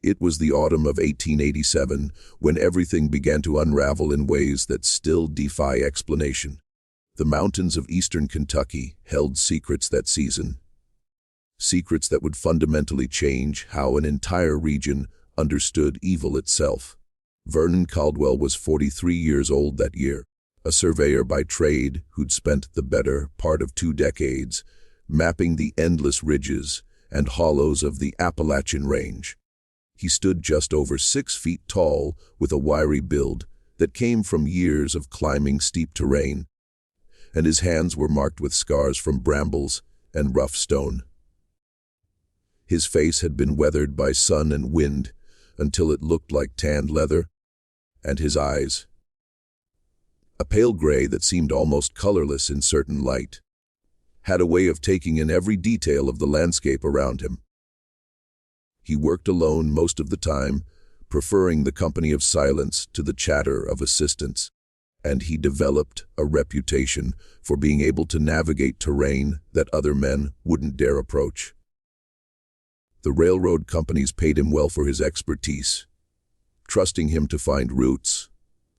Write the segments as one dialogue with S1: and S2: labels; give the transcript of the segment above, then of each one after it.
S1: It was the autumn of 1887 when everything began to unravel in ways that still defy explanation. The mountains of eastern Kentucky held secrets that season. Secrets that would fundamentally change how an entire region understood evil itself. Vernon Caldwell was 43 years old that year, a surveyor by trade who'd spent the better part of 2 decades mapping the endless ridges and hollows of the Appalachian Range. He stood just over 6 feet tall with a wiry build that came from years of climbing steep terrain, and his hands were marked with scars from brambles and rough stone. His face had been weathered by sun and wind until it looked like tanned leather, and his eyes, a pale gray that seemed almost colorless in certain light, had a way of taking in every detail of the landscape around him. He worked alone most of the time, preferring the company of silence to the chatter of assistants, and he developed a reputation for being able to navigate terrain that other men wouldn't dare approach. The railroad companies paid him well for his expertise, trusting him to find routes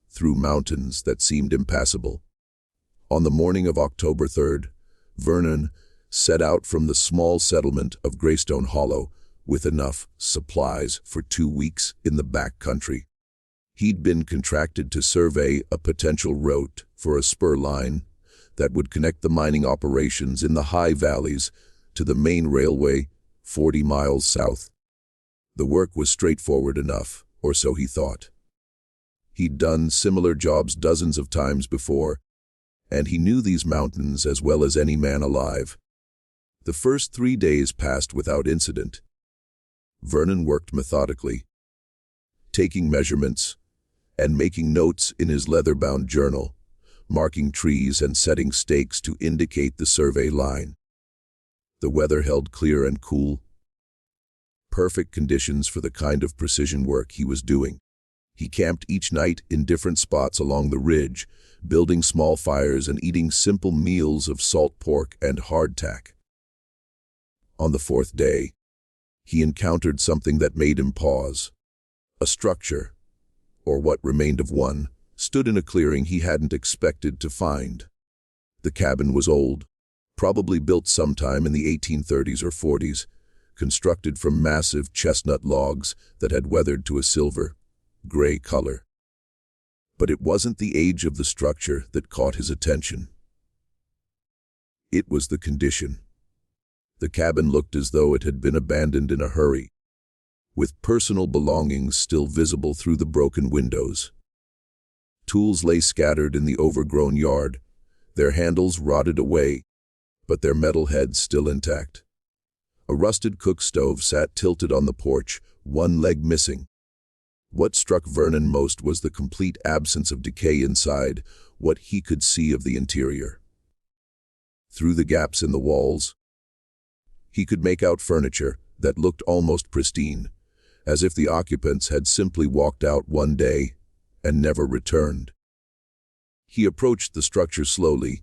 S1: through mountains that seemed impassable. On the morning of October 3rd, Vernon set out from the small settlement of Greystone Hollow with enough supplies for 2 weeks in the back country. He'd been contracted to survey a potential route for a spur line that would connect the mining operations in the high valleys to the main railway 40 miles south. The work was straightforward enough, or so he thought. He'd done similar jobs dozens of times before, and he knew these mountains as well as any man alive. The first 3 days passed without incident. Vernon worked methodically, taking measurements and making notes in his leather-bound journal, marking trees and setting stakes to indicate the survey line. The weather held clear and cool, perfect conditions for the kind of precision work he was doing. He camped each night in different spots along the ridge, building small fires and eating simple meals of salt pork and hardtack. On the 4th day, he encountered something that made him pause. A structure, or what remained of one, stood in a clearing he hadn't expected to find. The cabin was old, probably built sometime in the 1830s or 40s, constructed from massive chestnut logs that had weathered to a silver-gray color. But it wasn't the age of the structure that caught his attention. It was the condition. The cabin looked as though it had been abandoned in a hurry, with personal belongings still visible through the broken windows. Tools lay scattered in the overgrown yard, their handles rotted away, but their metal heads still intact. A rusted cook stove sat tilted on the porch, one leg missing. What struck Vernon most was the complete absence of decay inside what he could see of the interior. Through the gaps in the walls, he could make out furniture that looked almost pristine, as if the occupants had simply walked out one day and never returned. He approached the structure slowly,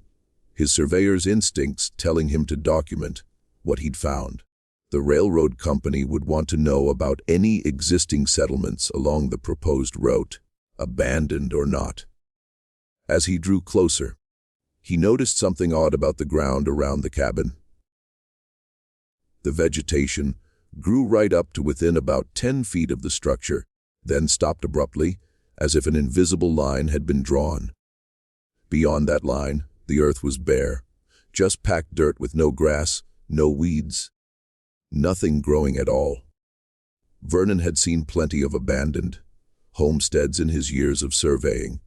S1: his surveyor's instincts telling him to document what he'd found. The railroad company would want to know about any existing settlements along the proposed route, abandoned or not. As he drew closer, he noticed something odd about the ground around the cabin. The vegetation grew right up to within about 10 feet of the structure, then stopped abruptly, as if an invisible line had been drawn. Beyond that line, the earth was bare, just packed dirt with no grass, no weeds, nothing growing at all. Vernon had seen plenty of abandoned homesteads in his years of surveying,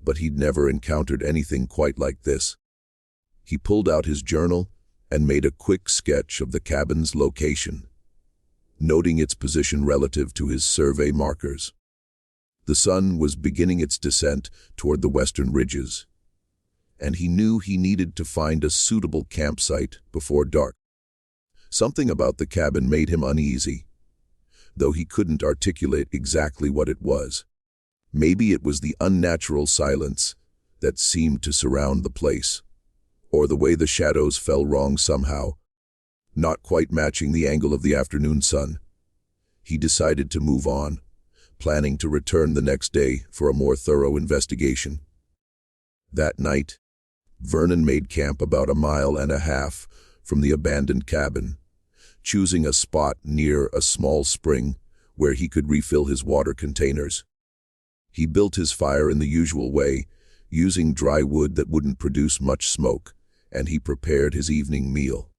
S1: but he'd never encountered anything quite like this. He pulled out his journal and made a quick sketch of the cabin's location, noting its position relative to his survey markers. The sun was beginning its descent toward the western ridges, and he knew he needed to find a suitable campsite before dark. Something about the cabin made him uneasy, though he couldn't articulate exactly what it was. Maybe it was the unnatural silence that seemed to surround the place, or the way the shadows fell wrong somehow, not quite matching the angle of the afternoon sun. He decided to move on, planning to return the next day for a more thorough investigation. That night, Vernon made camp about 1.5 miles from the abandoned cabin, choosing a spot near a small spring where he could refill his water containers. He built his fire in the usual way, using dry wood that wouldn't produce much smoke, and he prepared his evening meal.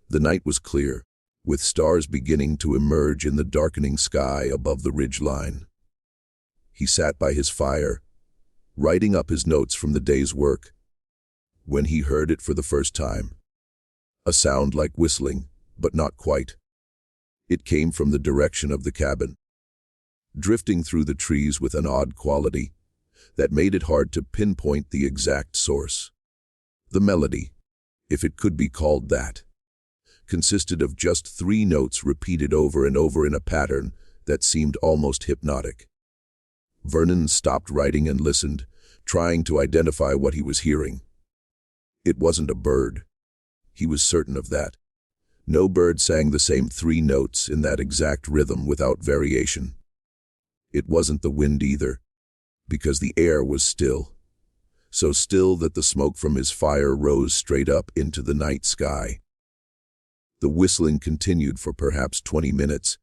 S1: The night was clear, with stars beginning to emerge in the darkening sky above the ridge line. He sat by his fire, writing up his notes from the day's work, when he heard it for the first time. A sound like whistling, but not quite. It came from the direction of the cabin, drifting through the trees with an odd quality that made it hard to pinpoint the exact source. The melody, if it could be called that, consisted of just 3 notes repeated over and over in a pattern that seemed almost hypnotic. Vernon stopped writing and listened, trying to identify what he was hearing. It wasn't a bird. He was certain of that. No bird sang the same 3 notes in that exact rhythm without variation. It wasn't the wind either, because the air was still, so still that the smoke from his fire rose straight up into the night sky. The whistling continued for perhaps 20 minutes,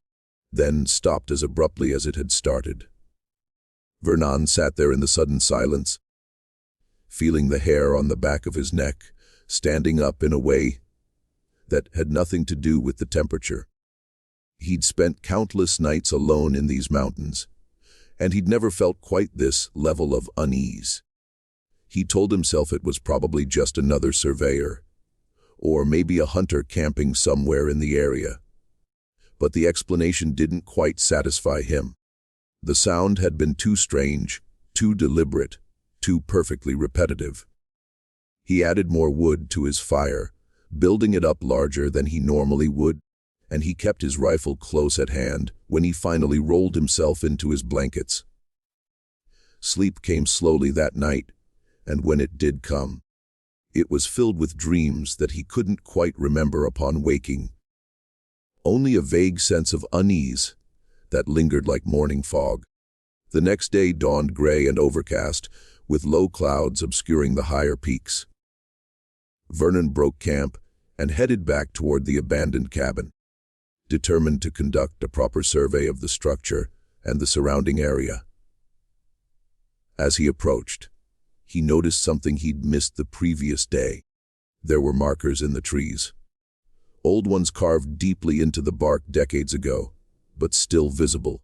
S1: then stopped as abruptly as it had started. Vernon sat there in the sudden silence, feeling the hair on the back of his neck standing up in a way that had nothing to do with the temperature. He'd spent countless nights alone in these mountains, and he'd never felt quite this level of unease. He told himself it was probably just another surveyor, or maybe a hunter camping somewhere in the area. But the explanation didn't quite satisfy him. The sound had been too strange, too deliberate, too perfectly repetitive. He added more wood to his fire, building it up larger than he normally would, and he kept his rifle close at hand when he finally rolled himself into his blankets. Sleep came slowly that night, and when it did come, it was filled with dreams that he couldn't quite remember upon waking. Only a vague sense of unease that lingered like morning fog. The next day dawned gray and overcast, with low clouds obscuring the higher peaks. Vernon broke camp and headed back toward the abandoned cabin, determined to conduct a proper survey of the structure and the surrounding area. As he approached, he noticed something he'd missed the previous day. There were markers in the trees, old ones carved deeply into the bark decades ago, but still visible.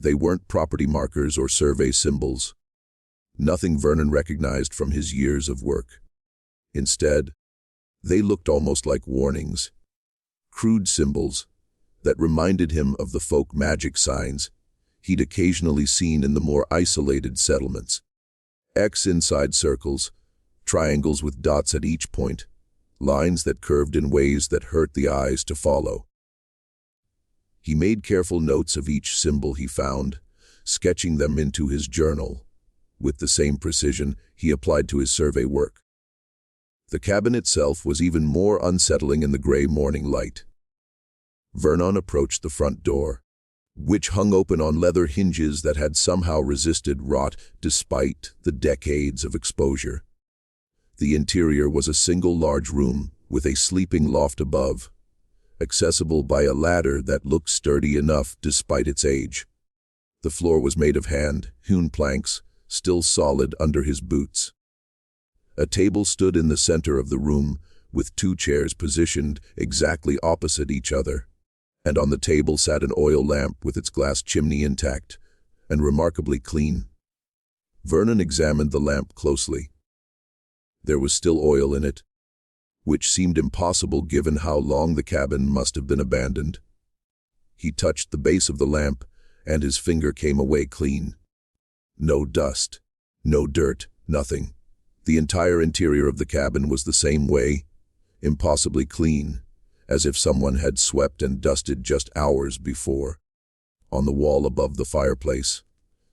S1: They weren't property markers or survey symbols, nothing Vernon recognized from his years of work. Instead, they looked almost like warnings, crude symbols that reminded him of the folk magic signs he'd occasionally seen in the more isolated settlements. X inside circles, triangles with dots at each point, lines that curved in ways that hurt the eyes to follow. He made careful notes of each symbol he found, sketching them into his journal, with the same precision he applied to his survey work. The cabin itself was even more unsettling in the gray morning light. Vernon approached the front door, which hung open on leather hinges that had somehow resisted rot despite the decades of exposure. The interior was a single large room with a sleeping loft above, accessible by a ladder that looked sturdy enough despite its age. The floor was made of hand-hewn planks, still solid under his boots. A table stood in the center of the room, with 2 chairs positioned exactly opposite each other, and on the table sat an oil lamp with its glass chimney intact and remarkably clean. Vernon examined the lamp closely. There was still oil in it, which seemed impossible given how long the cabin must have been abandoned. He touched the base of the lamp, and his finger came away clean. No dust, no dirt, nothing. The entire interior of the cabin was the same way, impossibly clean, as if someone had swept and dusted just hours before. On the wall above the fireplace,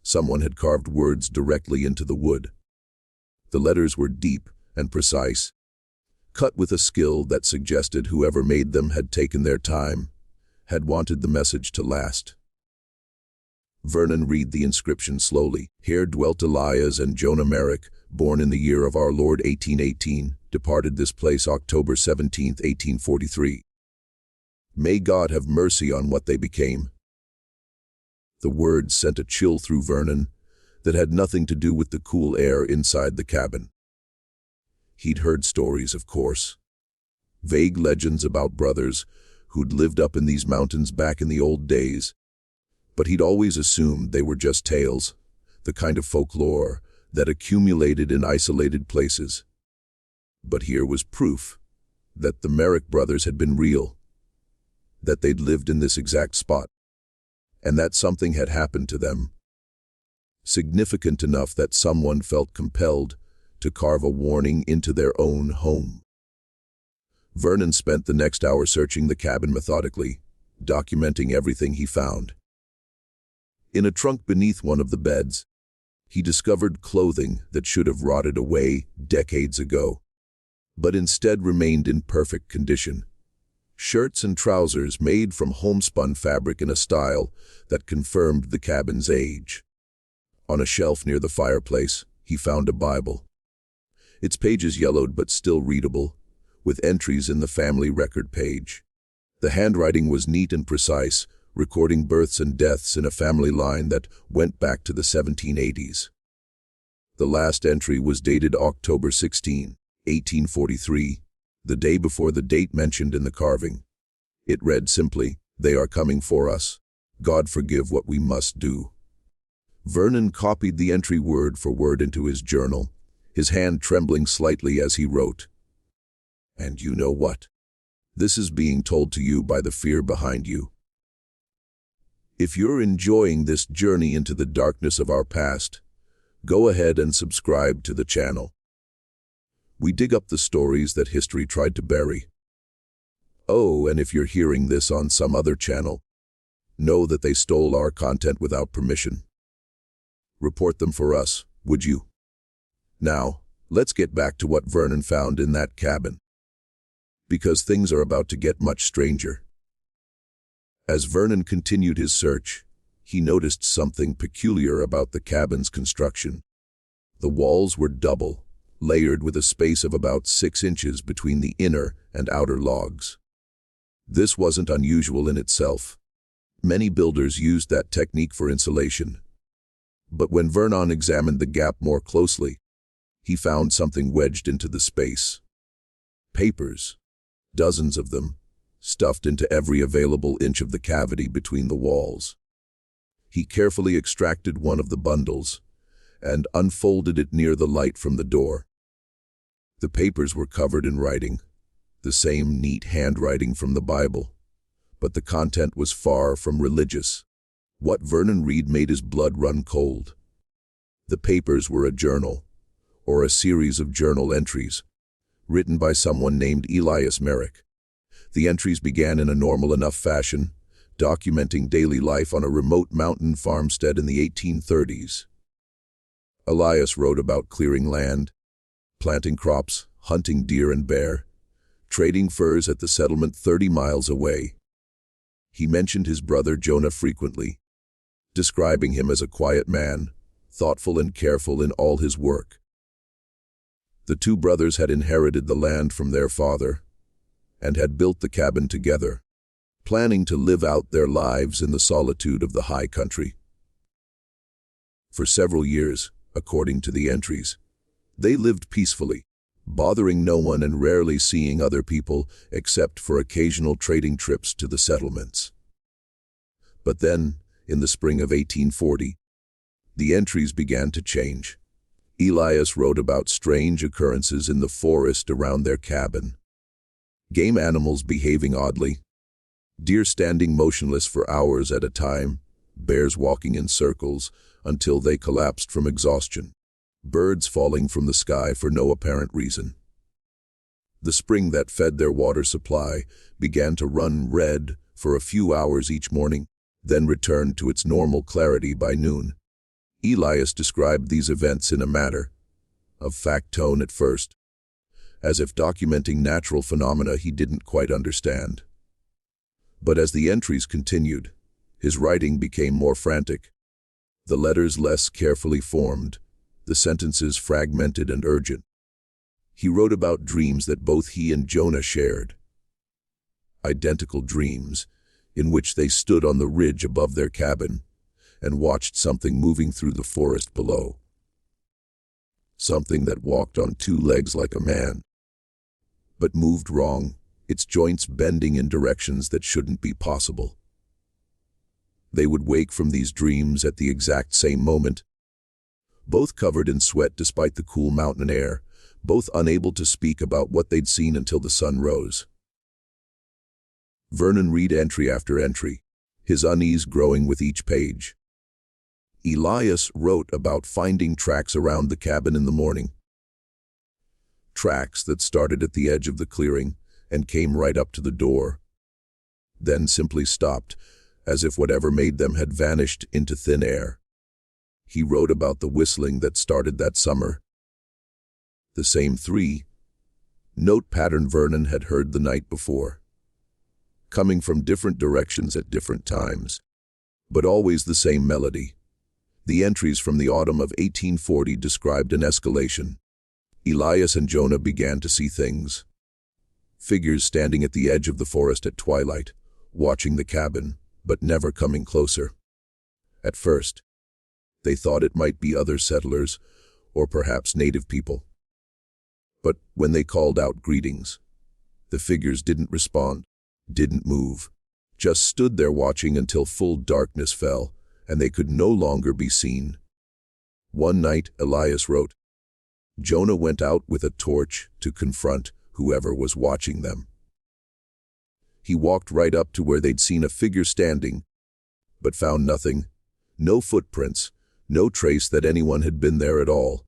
S1: someone had carved words directly into the wood. The letters were deep and precise, cut with a skill that suggested whoever made them had taken their time, had wanted the message to last. Vernon read the inscription slowly. Here dwelt Elias and Jonah Merrick, born in the year of our Lord 1818, departed this place October 17, 1843. May God have mercy on what they became. The words sent a chill through Vernon that had nothing to do with the cool air inside the cabin. He'd heard stories, of course. Vague legends about brothers who'd lived up in these mountains back in the old days. But he'd always assumed they were just tales, the kind of folklore that accumulated in isolated places. But here was proof that the Merrick brothers had been real, that they'd lived in this exact spot, and that something had happened to them, significant enough that someone felt compelled to carve a warning into their own home. Vernon spent the next hour searching the cabin methodically, documenting everything he found. In a trunk beneath one of the beds, he discovered clothing that should have rotted away decades ago, but instead remained in perfect condition. Shirts and trousers made from homespun fabric in a style that confirmed the cabin's age. On a shelf near the fireplace, he found a Bible. Its pages yellowed but still readable, with entries in the family record page. The handwriting was neat and precise, recording births and deaths in a family line that went back to the 1780s. The last entry was dated October 16, 1843, the day before the date mentioned in the carving. It read simply, "They are coming for us. God forgive what we must do." Vernon copied the entry word for word into his journal, his hand trembling slightly as he wrote. And you know what? This is being told to you by the fear behind you. If you're enjoying this journey into the darkness of our past, go ahead and subscribe to the channel. We dig up the stories that history tried to bury. Oh, and if you're hearing this on some other channel, know that they stole our content without permission. Report them for us, would you? Now, let's get back to what Vernon found in that cabin, because things are about to get much stranger. As Vernon continued his search, he noticed something peculiar about the cabin's construction. The walls were double, layered with a space of about 6 inches between the inner and outer logs. This wasn't unusual in itself. Many builders used that technique for insulation. But when Vernon examined the gap more closely, he found something wedged into the space. Papers, dozens of them, stuffed into every available inch of the cavity between the walls. He carefully extracted one of the bundles and unfolded it near the light from the door. The papers were covered in writing, the same neat handwriting from the Bible, but the content was far from religious. What Vernon read made his blood run cold. The papers were a journal, or a series of journal entries, written by someone named Elias Merrick. The entries began in a normal enough fashion, documenting daily life on a remote mountain farmstead in the 1830s. Elias wrote about clearing land, planting crops, hunting deer and bear, trading furs at the settlement 30 miles away. He mentioned his brother Jonah frequently, describing him as a quiet man, thoughtful and careful in all his work. The two brothers had inherited the land from their father and had built the cabin together, planning to live out their lives in the solitude of the high country. For several years, according to the entries, they lived peacefully, bothering no one and rarely seeing other people except for occasional trading trips to the settlements. But then, in the spring of 1840, the entries began to change. Elias wrote about strange occurrences in the forest around their cabin. Game animals behaving oddly, deer standing motionless for hours at a time, bears walking in circles until they collapsed from exhaustion, birds falling from the sky for no apparent reason. The spring that fed their water supply began to run red for a few hours each morning, then returned to its normal clarity by noon. Elias described these events in a matter-of-fact tone at first, as if documenting natural phenomena he didn't quite understand. But as the entries continued, his writing became more frantic. The letters less carefully formed, the sentences fragmented and urgent. He wrote about dreams that both he and Jonah shared. Identical dreams, in which they stood on the ridge above their cabin and watched something moving through the forest below. Something that walked on two legs like a man, but moved wrong, its joints bending in directions that shouldn't be possible. They would wake from these dreams at the exact same moment, both covered in sweat despite the cool mountain air, both unable to speak about what they'd seen until the sun rose. Vernon read entry after entry, his unease growing with each page. Elias wrote about finding tracks around the cabin in the morning. Tracks that started at the edge of the clearing and came right up to the door, then simply stopped, as if whatever made them had vanished into thin air. He wrote about the whistling that started that summer. The same three-note pattern Vernon had heard the night before, coming from different directions at different times, but always the same melody. The entries from the autumn of 1840 described an escalation. Elias and Jonah began to see things. Figures standing at the edge of the forest at twilight, watching the cabin, but never coming closer. At first, they thought it might be other settlers, or perhaps native people. But when they called out greetings, the figures didn't respond, didn't move, just stood there watching until full darkness fell, and they could no longer be seen. One night, Elias wrote, Jonah went out with a torch to confront whoever was watching them. He walked right up to where they'd seen a figure standing, but found nothing, no footprints, no trace that anyone had been there at all.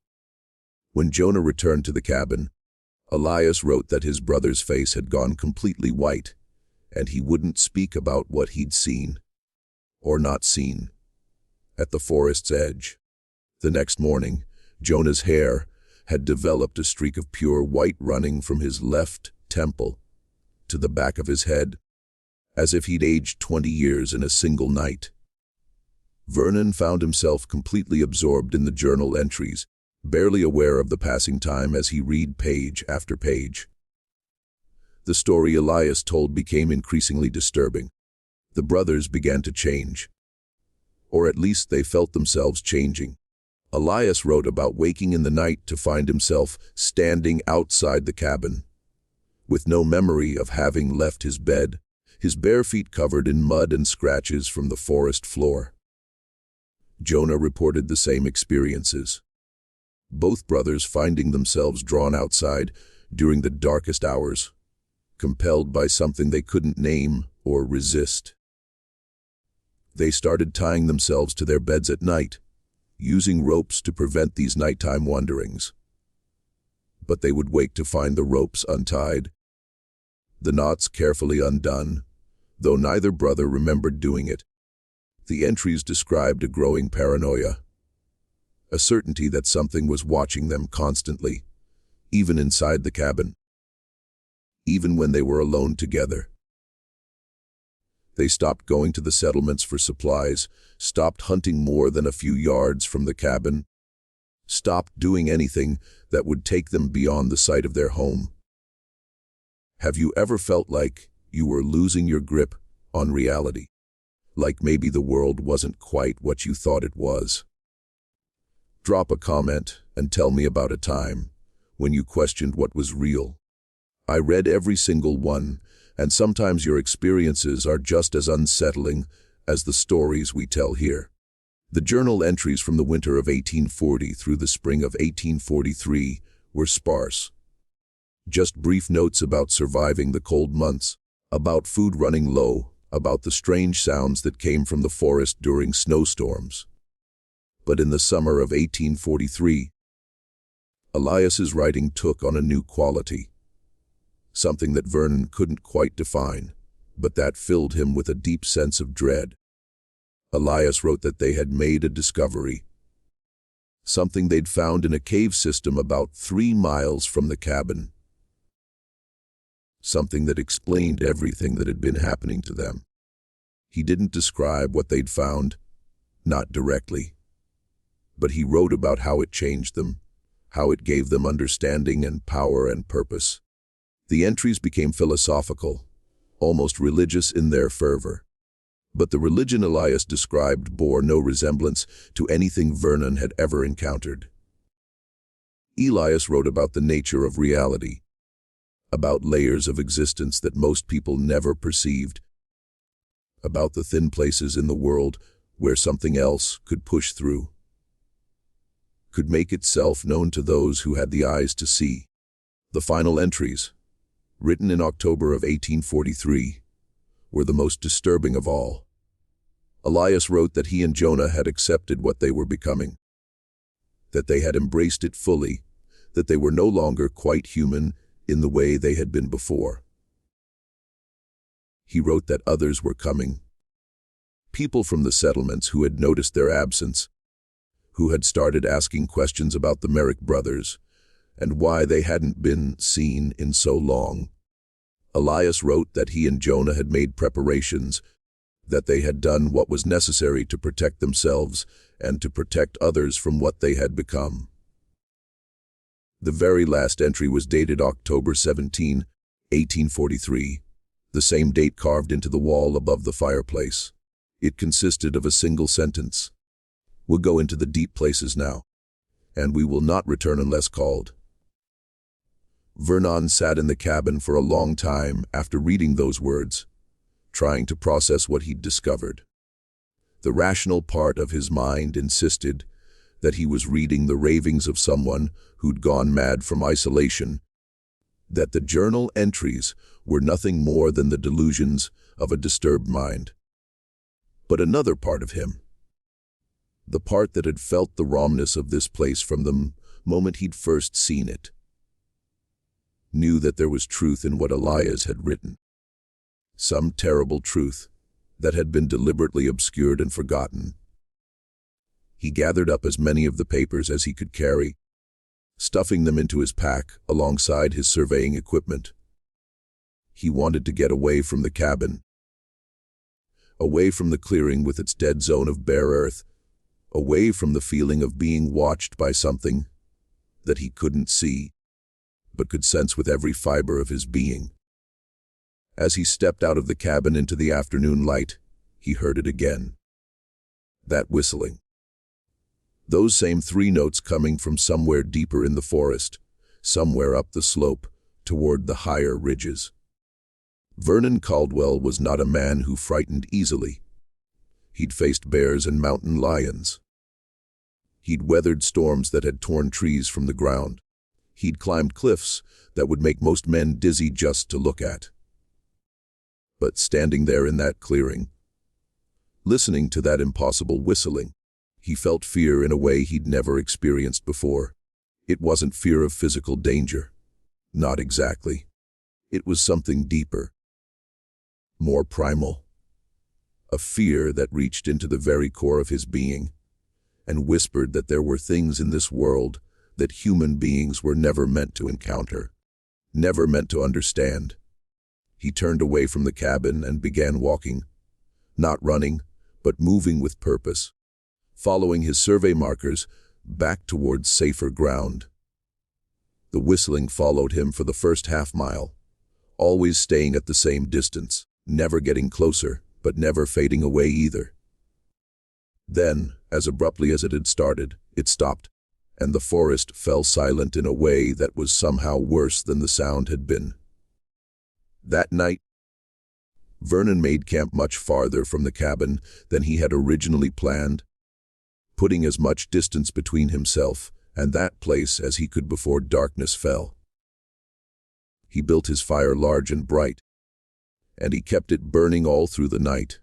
S1: When Jonah returned to the cabin, Elias wrote that his brother's face had gone completely white, and he wouldn't speak about what he'd seen, or not seen, at the forest's edge. The next morning, Jonah's hair had developed a streak of pure white running from his left temple to the back of his head, as if he'd aged 20 years in a single night. Vernon found himself completely absorbed in the journal entries, barely aware of the passing time as he read page after page. The story Elias told became increasingly disturbing. The brothers began to change, or at least they felt themselves changing. Elias wrote about waking in the night to find himself standing outside the cabin, with no memory of having left his bed, his bare feet covered in mud and scratches from the forest floor. Jonah reported the same experiences, both brothers finding themselves drawn outside during the darkest hours, compelled by something they couldn't name or resist. They started tying themselves to their beds at night, using ropes to prevent these nighttime wanderings. But they would wake to find the ropes untied, the knots carefully undone, though neither brother remembered doing it. The entries described a growing paranoia, a certainty that something was watching them constantly, even inside the cabin, even when they were alone together. They stopped going to the settlements for supplies, stopped hunting more than a few yards from the cabin, stopped doing anything that would take them beyond the sight of their home. Have you ever felt like you were losing your grip on reality? Like maybe the world wasn't quite what you thought it was? Drop a comment and tell me about a time when you questioned what was real. I read every single one, and sometimes your experiences are just as unsettling as the stories we tell here. The journal entries from the winter of 1840 through the spring of 1843 were sparse. Just brief notes about surviving the cold months, about food running low, about the strange sounds that came from the forest during snowstorms. But in the summer of 1843, Elias's writing took on a new quality, something that Vernon couldn't quite define, but that filled him with a deep sense of dread. Elias wrote that they had made a discovery, something they'd found in a cave system about 3 miles from the cabin. something that explained everything that had been happening to them. He didn't describe what they'd found, not directly, but he wrote about how it changed them, how it gave them understanding and power and purpose. The entries became philosophical, almost religious in their fervor. But the religion Elias described bore no resemblance to anything Vernon had ever encountered. Elias wrote about the nature of reality, about layers of existence that most people never perceived, about the thin places in the world where something else could push through, could make itself known to those who had the eyes to see. The final entries, written in October of 1843, were the most disturbing of all. Elias wrote that he and Jonah had accepted what they were becoming, that they had embraced it fully, that they were no longer quite human in the way they had been before. He wrote that others were coming, people from the settlements who had noticed their absence, who had started asking questions about the Merrick brothers and why they hadn't been seen in so long. Elias wrote that he and Jonah had made preparations, that they had done what was necessary to protect themselves and to protect others from what they had become. The very last entry was dated October 17, 1843, the same date carved into the wall above the fireplace. It consisted of a single sentence: "We'll go into the deep places now, and we will not return unless called." Vernon sat in the cabin for a long time after reading those words, trying to process what he'd discovered. The rational part of his mind insisted that he was reading the ravings of someone who'd gone mad from isolation, that the journal entries were nothing more than the delusions of a disturbed mind. But another part of him, the part that had felt the rawness of this place from the moment he'd first seen it, knew that there was truth in what Elias had written. Some terrible truth that had been deliberately obscured and forgotten. He gathered up as many of the papers as he could carry, stuffing them into his pack alongside his surveying equipment. He wanted to get away from the cabin, away from the clearing with its dead zone of bare earth, away from the feeling of being watched by something that he couldn't see, but could sense with every fiber of his being. As he stepped out of the cabin into the afternoon light, he heard it again. That whistling. Those same 3 notes coming from somewhere deeper in the forest, somewhere up the slope, toward the higher ridges. Vernon Caldwell was not a man who frightened easily. He'd faced bears and mountain lions. He'd weathered storms that had torn trees from the ground. He'd climbed cliffs that would make most men dizzy just to look at. But standing there in that clearing, listening to that impossible whistling, he felt fear in a way he'd never experienced before. It wasn't fear of physical danger. Not exactly. It was something deeper, more primal. A fear that reached into the very core of his being and whispered that there were things in this world that human beings were never meant to encounter, never meant to understand. He turned away from the cabin and began walking, not running, but moving with purpose, following his survey markers back towards safer ground. The whistling followed him for the first half-mile, always staying at the same distance, never getting closer, but never fading away either. Then, as abruptly as it had started, it stopped, and the forest fell silent in a way that was somehow worse than the sound had been. That night, Vernon made camp much farther from the cabin than he had originally planned, putting as much distance between himself and that place as he could before darkness fell. He built his fire large and bright, and he kept it burning all through the night,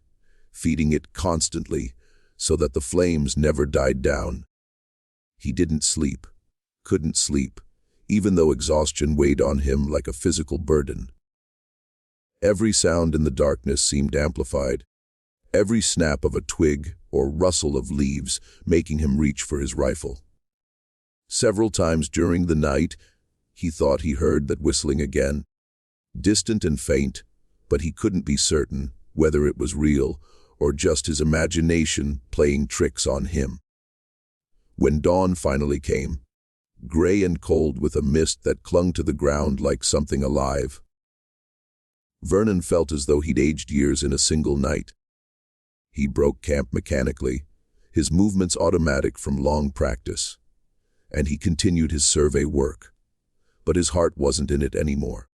S1: feeding it constantly so that the flames never died down. He didn't sleep, couldn't sleep, even though exhaustion weighed on him like a physical burden. Every sound in the darkness seemed amplified, every snap of a twig or rustle of leaves making him reach for his rifle. Several times during the night, he thought he heard that whistling again, distant and faint, but he couldn't be certain whether it was real or just his imagination playing tricks on him. When dawn finally came, gray and cold with a mist that clung to the ground like something alive, Vernon felt as though he'd aged years in a single night. He broke camp mechanically, his movements automatic from long practice, and he continued his survey work. But his heart wasn't in it anymore.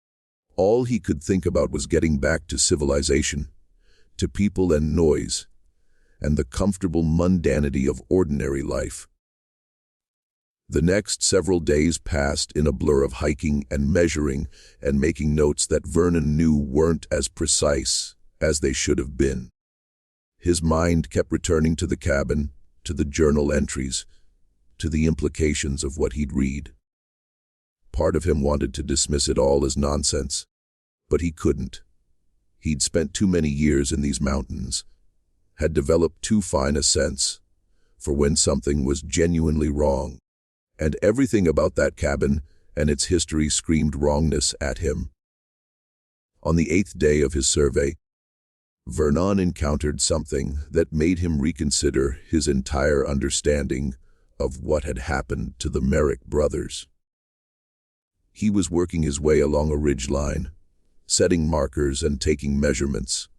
S1: All he could think about was getting back to civilization, to people and noise, and the comfortable mundanity of ordinary life. The next several days passed in a blur of hiking and measuring and making notes that Vernon knew weren't as precise as they should have been. His mind kept returning to the cabin, to the journal entries, to the implications of what he'd read. Part of him wanted to dismiss it all as nonsense, but he couldn't. He'd spent too many years in these mountains, had developed too fine a sense for when something was genuinely wrong, and everything about that cabin and its history screamed wrongness at him. On the 8th day of his survey, Vernon encountered something that made him reconsider his entire understanding of what had happened to the Merrick brothers. He was working his way along a ridge line, setting markers and taking measurements,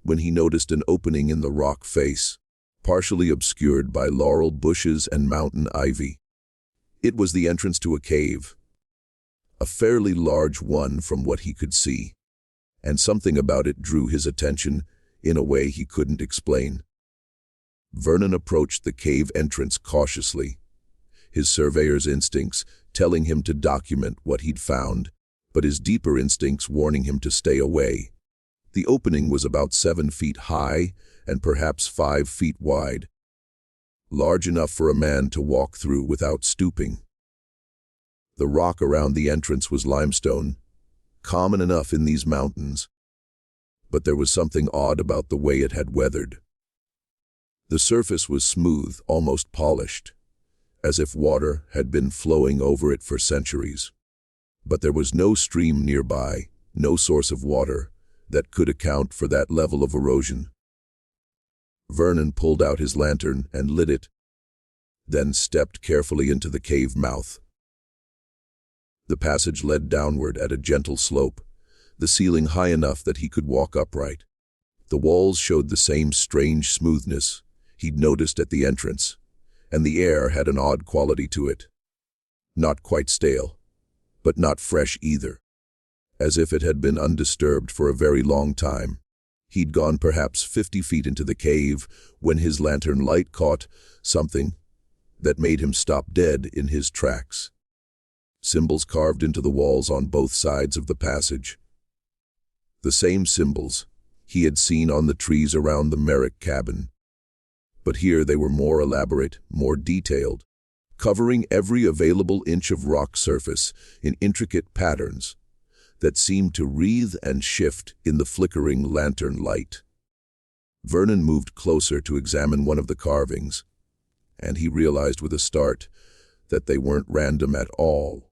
S1: when he noticed an opening in the rock face, partially obscured by laurel bushes and mountain ivy. It was the entrance to a cave, a fairly large one from what he could see, and something about it drew his attention in a way he couldn't explain. Vernon approached the cave entrance cautiously, his surveyor's instincts telling him to document what he'd found, but his deeper instincts warning him to stay away. The opening was about 7 feet high and perhaps 5 feet wide, large enough for a man to walk through without stooping. The rock around the entrance was limestone, common enough in these mountains, but there was something odd about the way it had weathered. The surface was smooth, almost polished, as if water had been flowing over it for centuries. But there was no stream nearby, no source of water that could account for that level of erosion. Vernon pulled out his lantern and lit it, then stepped carefully into the cave mouth. The passage led downward at a gentle slope, the ceiling high enough that he could walk upright. The walls showed the same strange smoothness he'd noticed at the entrance, and the air had an odd quality to it. Not quite stale, but not fresh either, as if it had been undisturbed for a very long time. He'd gone perhaps 50 feet into the cave when his lantern light caught something that made him stop dead in his tracks. Symbols carved into the walls on both sides of the passage. The same symbols he had seen on the trees around the Merrick cabin. But here they were more elaborate, more detailed, covering every available inch of rock surface in intricate patterns that seemed to wreathe and shift in the flickering lantern light. Vernon moved closer to examine one of the carvings, and he realized with a start that they weren't random at all.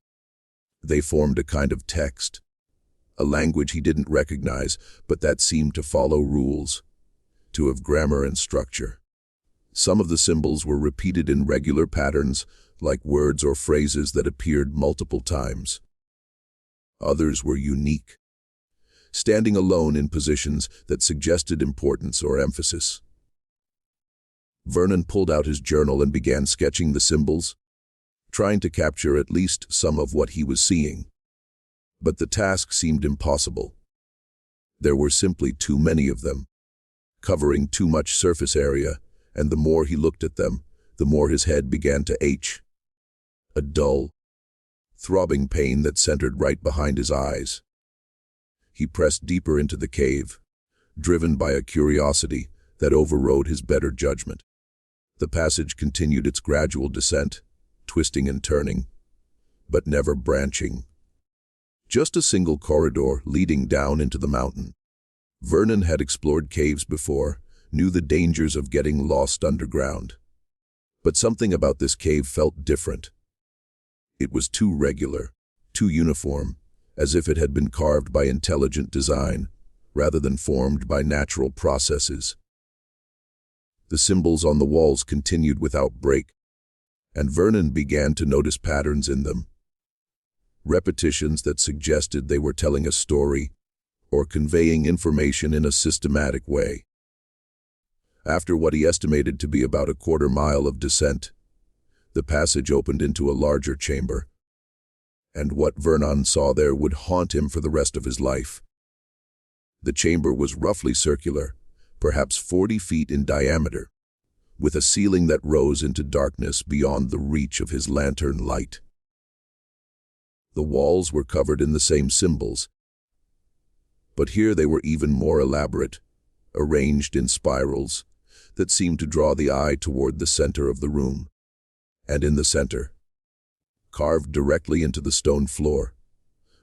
S1: They formed a kind of text, a language he didn't recognize, but that seemed to follow rules, to have grammar and structure. Some of the symbols were repeated in regular patterns, like words or phrases that appeared multiple times. Others were unique, standing alone in positions that suggested importance or emphasis. Vernon pulled out his journal and began sketching the symbols, trying to capture at least some of what he was seeing. But the task seemed impossible. There were simply too many of them, covering too much surface area, and the more he looked at them, the more his head began to ache. A dull, throbbing pain that centered right behind his eyes. He pressed deeper into the cave, driven by a curiosity that overrode his better judgment. The passage continued its gradual descent, twisting and turning, but never branching. Just a single corridor leading down into the mountain. Vernon had explored caves before, knew the dangers of getting lost underground. But something about this cave felt different. It was too regular, too uniform, as if it had been carved by intelligent design, rather than formed by natural processes. The symbols on the walls continued without break, and Vernon began to notice patterns in them. Repetitions that suggested they were telling a story or conveying information in a systematic way. After what he estimated to be about a quarter-mile of descent, the passage opened into a larger chamber, and what Vernon saw there would haunt him for the rest of his life. The chamber was roughly circular, perhaps 40 feet in diameter, with a ceiling that rose into darkness beyond the reach of his lantern light. The walls were covered in the same symbols, but here they were even more elaborate, arranged in spirals that seemed to draw the eye toward the center of the room. And in the center, carved directly into the stone floor,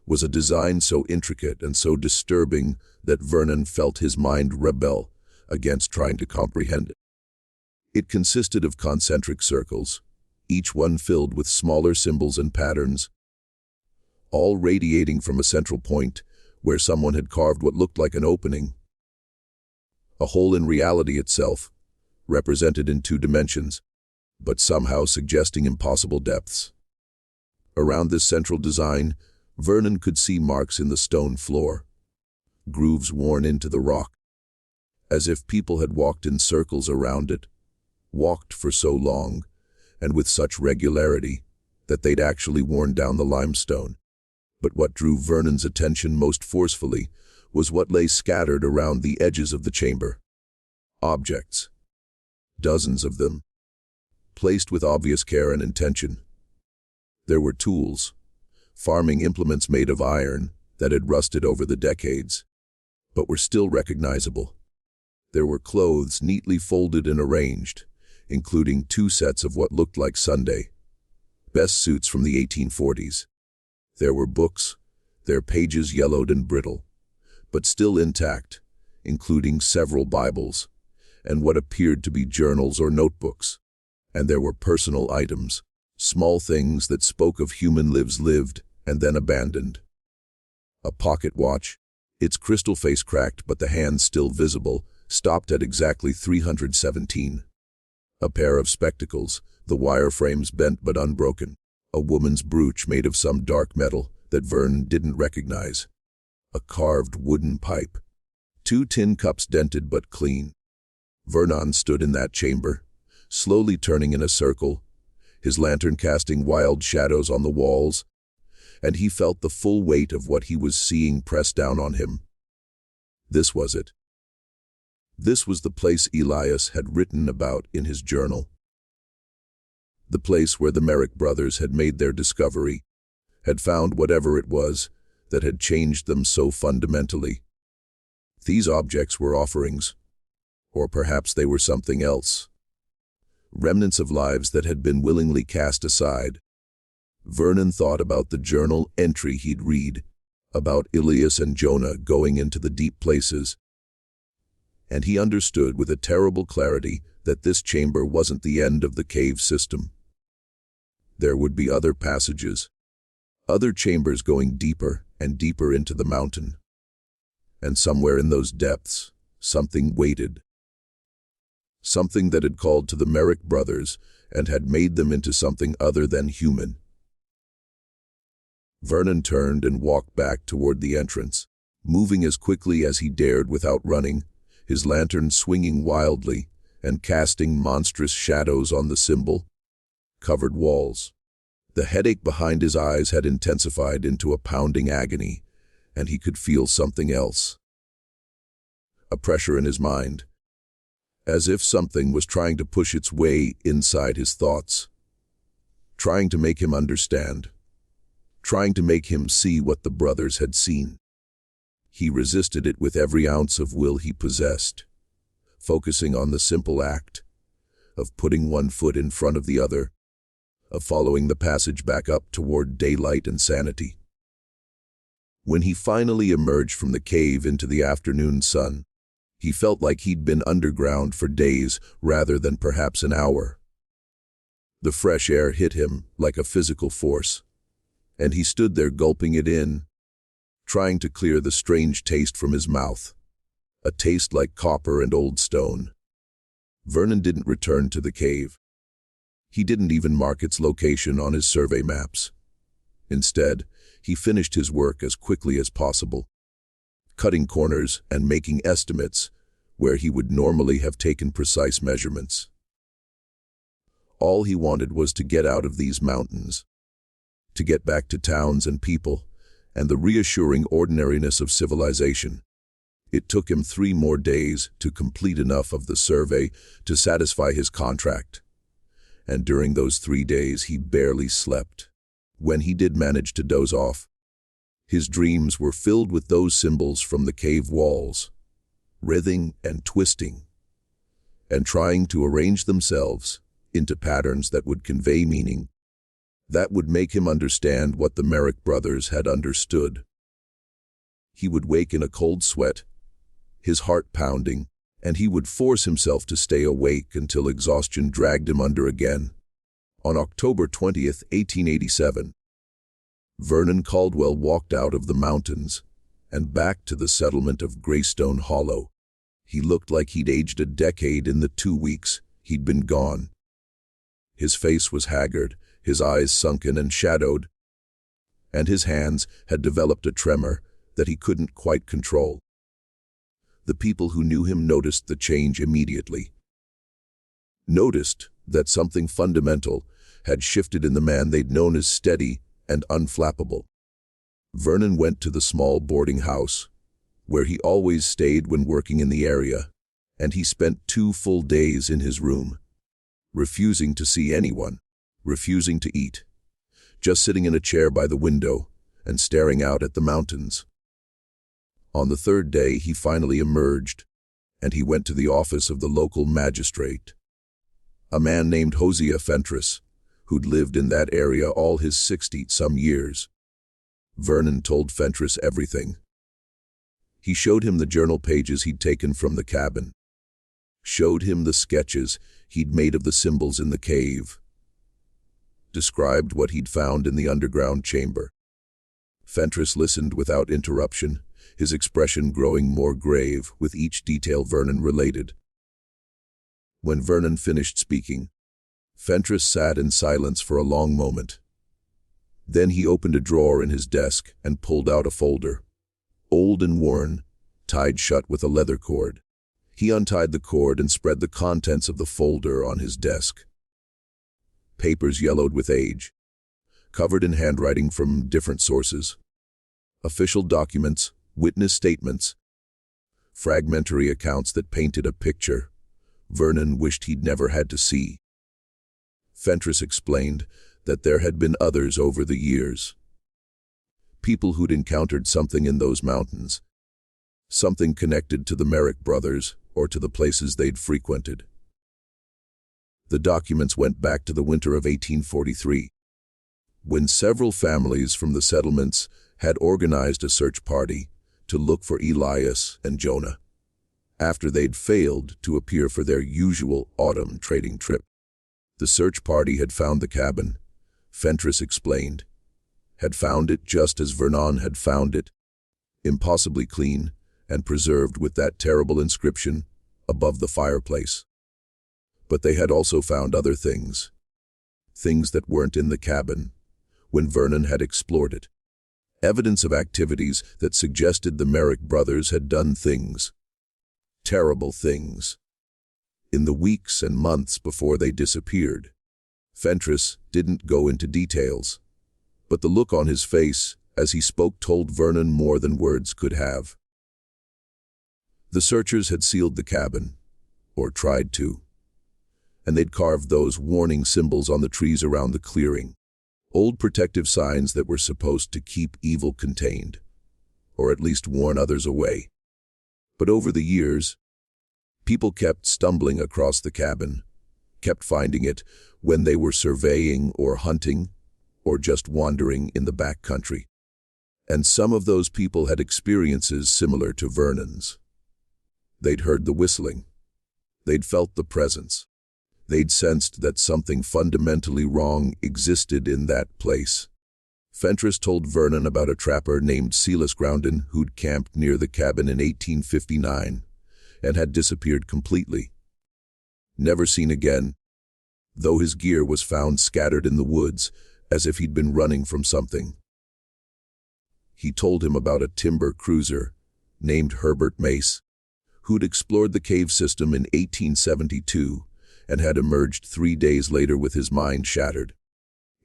S1: was a design so intricate and so disturbing that Vernon felt his mind rebel against trying to comprehend it. It consisted of concentric circles, each one filled with smaller symbols and patterns, all radiating from a central point where someone had carved what looked like an opening. A hole in reality itself, represented in 2 dimensions, but somehow suggesting impossible depths. Around this central design, Vernon could see marks in the stone floor, grooves worn into the rock, as if people had walked in circles around it, walked for so long, and with such regularity, that they'd actually worn down the limestone. But what drew Vernon's attention most forcefully was what lay scattered around the edges of the chamber. Objects. Dozens of them, placed with obvious care and intention. There were tools, farming implements made of iron that had rusted over the decades, but were still recognizable. There were clothes neatly folded and arranged, including 2 sets of what looked like Sunday best suits from the 1840s. There were books, their pages yellowed and brittle, but still intact, including several Bibles, and what appeared to be journals or notebooks. And there were personal items, small things that spoke of human lives lived and then abandoned. A pocket watch, its crystal face cracked but the hands still visible, stopped at exactly 317. A pair of spectacles, the wire frames bent but unbroken. A woman's brooch made of some dark metal that Vernon didn't recognize. A carved wooden pipe. 2 tin cups dented but clean. Vernon stood in that chamber, slowly turning in a circle, his lantern casting wild shadows on the walls, and he felt the full weight of what he was seeing press down on him. This was it. This was the place Elias had written about in his journal. The place where the Merrick brothers had made their discovery, had found whatever it was that had changed them so fundamentally. These objects were offerings, or perhaps they were something else. Remnants of lives that had been willingly cast aside. Vernon thought about the journal entry he'd read, about Elias and Jonah going into the deep places, and he understood with a terrible clarity that this chamber wasn't the end of the cave system. There would be other passages, other chambers going deeper and deeper into the mountain. And somewhere in those depths, something waited. Something that had called to the Merrick brothers and had made them into something other than human. Vernon turned and walked back toward the entrance, moving as quickly as he dared without running, his lantern swinging wildly and casting monstrous shadows on the symbol-covered walls. The headache behind his eyes had intensified into a pounding agony, and he could feel something else. A pressure in his mind, as if something was trying to push its way inside his thoughts, trying to make him understand, trying to make him see what the brothers had seen. He resisted it with every ounce of will he possessed, focusing on the simple act of putting one foot in front of the other, of following the passage back up toward daylight and sanity. When he finally emerged from the cave into the afternoon sun, he felt like he'd been underground for days rather than perhaps an hour. The fresh air hit him like a physical force, and he stood there gulping it in, trying to clear the strange taste from his mouth, a taste like copper and old stone. Vernon didn't return to the cave. He didn't even mark its location on his survey maps. Instead, he finished his work as quickly as possible, cutting corners and making estimates where he would normally have taken precise measurements. All he wanted was to get out of these mountains, to get back to towns and people, and the reassuring ordinariness of civilization. It took him 3 more days to complete enough of the survey to satisfy his contract. And during those 3 days, he barely slept. When he did manage to doze off, his dreams were filled with those symbols from the cave walls, writhing and twisting, and trying to arrange themselves into patterns that would convey meaning, that would make him understand what the Merrick brothers had understood. He would wake in a cold sweat, his heart pounding, and he would force himself to stay awake until exhaustion dragged him under again. On October 20th, 1887, Vernon Caldwell walked out of the mountains and back to the settlement of Greystone Hollow. He looked like he'd aged a decade in the 2 weeks he'd been gone. His face was haggard, his eyes sunken and shadowed, and his hands had developed a tremor that he couldn't quite control. The people who knew him noticed the change immediately. Noticed that something fundamental had shifted in the man they'd known as steady and unflappable. Vernon went to the small boarding house, where he always stayed when working in the area, and he spent 2 full days in his room, refusing to see anyone, refusing to eat, just sitting in a chair by the window and staring out at the mountains. On the 3rd day, he finally emerged, and he went to the office of the local magistrate, a man named Hosea Fentress, who'd lived in that area all his 60-some years. Vernon told Fentress everything. He showed him the journal pages he'd taken from the cabin, showed him the sketches he'd made of the symbols in the cave, described what he'd found in the underground chamber. Fentress listened without interruption, his expression growing more grave with each detail Vernon related. When Vernon finished speaking, Fentress sat in silence for a long moment. Then he opened a drawer in his desk and pulled out a folder, old and worn, tied shut with a leather cord. He untied the cord and spread the contents of the folder on his desk. Papers yellowed with age, covered in handwriting from different sources, official documents, witness statements, fragmentary accounts that painted a picture Vernon wished he'd never had to see. Fentress explained that there had been others over the years, people who'd encountered something in those mountains, something connected to the Merrick brothers or to the places they'd frequented. The documents went back to the winter of 1843, when several families from the settlements had organized a search party to look for Elias and Jonah, after they'd failed to appear for their usual autumn trading trip. The search party had found the cabin, Fentress explained, had found it just as Vernon had found it, impossibly clean and preserved with that terrible inscription above the fireplace. But they had also found other things that weren't in the cabin when Vernon had explored it. Evidence of activities that suggested the Merrick brothers had done things, terrible things, in the weeks and months before they disappeared. Fentress didn't go into details, but the look on his face as he spoke told Vernon more than words could have. The searchers had sealed the cabin, or tried to, and they'd carved those warning symbols on the trees around the clearing, old protective signs that were supposed to keep evil contained, or at least warn others away. But over the years, people kept stumbling across the cabin, kept finding it when they were surveying or hunting, or just wandering in the back country. And some of those people had experiences similar to Vernon's. They'd heard the whistling. They'd felt the presence. They'd sensed that something fundamentally wrong existed in that place. Fentress told Vernon about a trapper named Silas Groundon who'd camped near the cabin in 1859 and had disappeared completely. Never seen again, though his gear was found scattered in the woods as if he'd been running from something. He told him about a timber cruiser named Herbert Mace, who'd explored the cave system in 1872 and had emerged 3 days later with his mind shattered,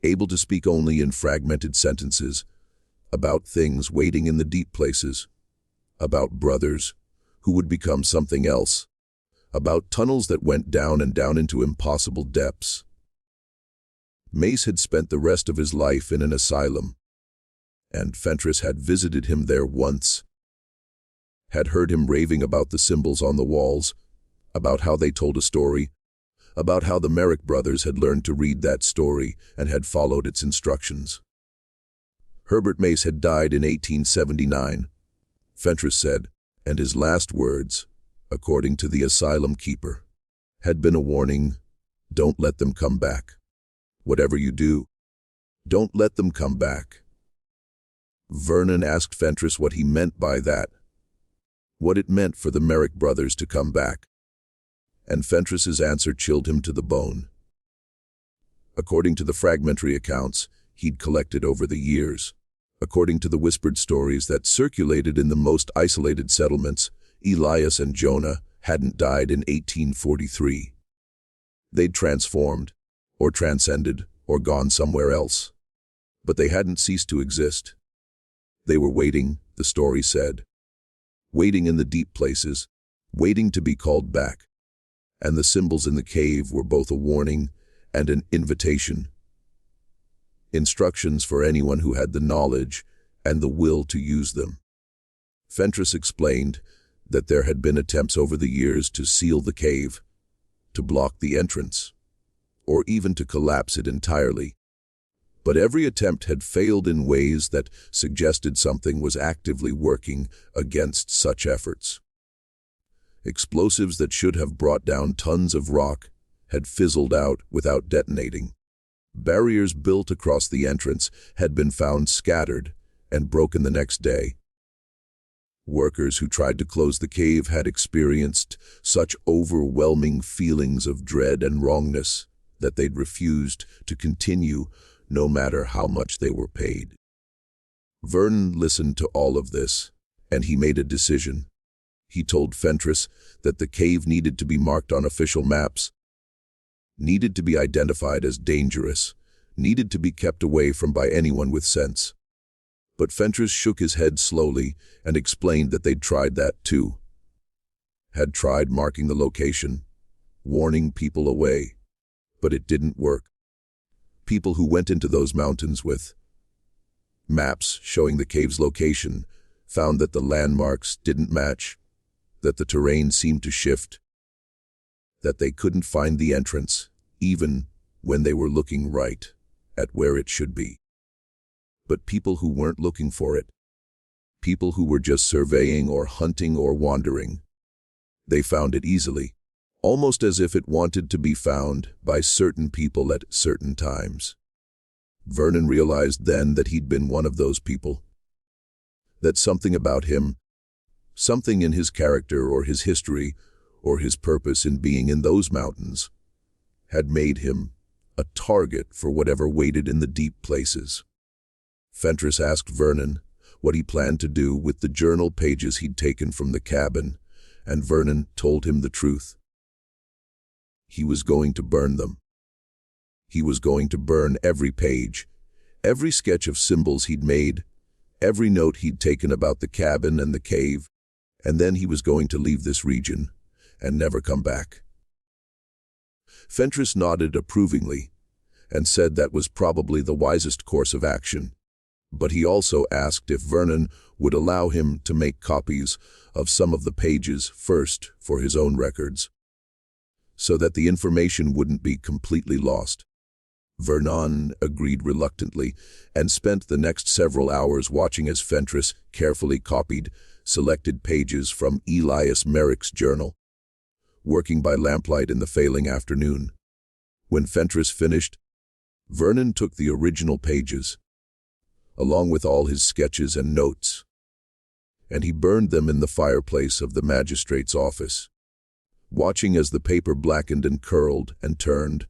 S1: able to speak only in fragmented sentences, about things waiting in the deep places, about brothers who would become something else, about tunnels that went down and down into impossible depths. Mace had spent the rest of his life in an asylum, and Fentress had visited him there once, had heard him raving about the symbols on the walls, about how they told a story, about how the Merrick brothers had learned to read that story and had followed its instructions. Herbert Mace had died in 1879, Fentress said, and his last words, according to the asylum keeper, had been a warning: don't let them come back. Whatever you do, don't let them come back. Vernon asked Fentress what he meant by that, what it meant for the Merrick brothers to come back, and Fentress's answer chilled him to the bone. According to the fragmentary accounts he'd collected over the years, according to the whispered stories that circulated in the most isolated settlements, Elias and Jonah hadn't died in 1843. They'd transformed, or transcended, or gone somewhere else. But they hadn't ceased to exist. They were waiting, the story said. Waiting in the deep places, waiting to be called back. And the symbols in the cave were both a warning and an invitation. Instructions for anyone who had the knowledge and the will to use them. Fentress explained that there had been attempts over the years to seal the cave, to block the entrance, or even to collapse it entirely. But every attempt had failed in ways that suggested something was actively working against such efforts. Explosives that should have brought down tons of rock had fizzled out without detonating. Barriers built across the entrance had been found scattered and broken the next day. Workers who tried to close the cave had experienced such overwhelming feelings of dread and wrongness that they'd refused to continue no matter how much they were paid. Vernon listened to all of this, and he made a decision. He told Fentress that the cave needed to be marked on official maps, needed to be identified as dangerous, needed to be kept away from by anyone with sense. But Fentress shook his head slowly and explained that they'd tried that too. Had tried marking the location, warning people away, but it didn't work. People who went into those mountains with maps showing the cave's location found that the landmarks didn't match, that the terrain seemed to shift, that they couldn't find the entrance, even when they were looking right at where it should be. But people who weren't looking for it, people who were just surveying or hunting or wandering, they found it easily, almost as if it wanted to be found by certain people at certain times. Vernon realized then that he'd been one of those people, that something about him, something in his character or his history or his purpose in being in those mountains, had made him a target for whatever waited in the deep places. Fentress asked Vernon what he planned to do with the journal pages he'd taken from the cabin, and Vernon told him the truth. He was going to burn them. He was going to burn every page, every sketch of symbols he'd made, every note he'd taken about the cabin and the cave, and then he was going to leave this region and never come back. Fentress nodded approvingly and said that was probably the wisest course of action, but he also asked if Vernon would allow him to make copies of some of the pages first for his own records, so that the information wouldn't be completely lost. Vernon agreed reluctantly and spent the next several hours watching as Fentress carefully copied selected pages from Elias Merrick's journal, working by lamplight in the failing afternoon. When Fentress finished, Vernon took the original pages, along with all his sketches and notes. And he burned them in the fireplace of the magistrate's office. Watching as the paper blackened and curled and turned,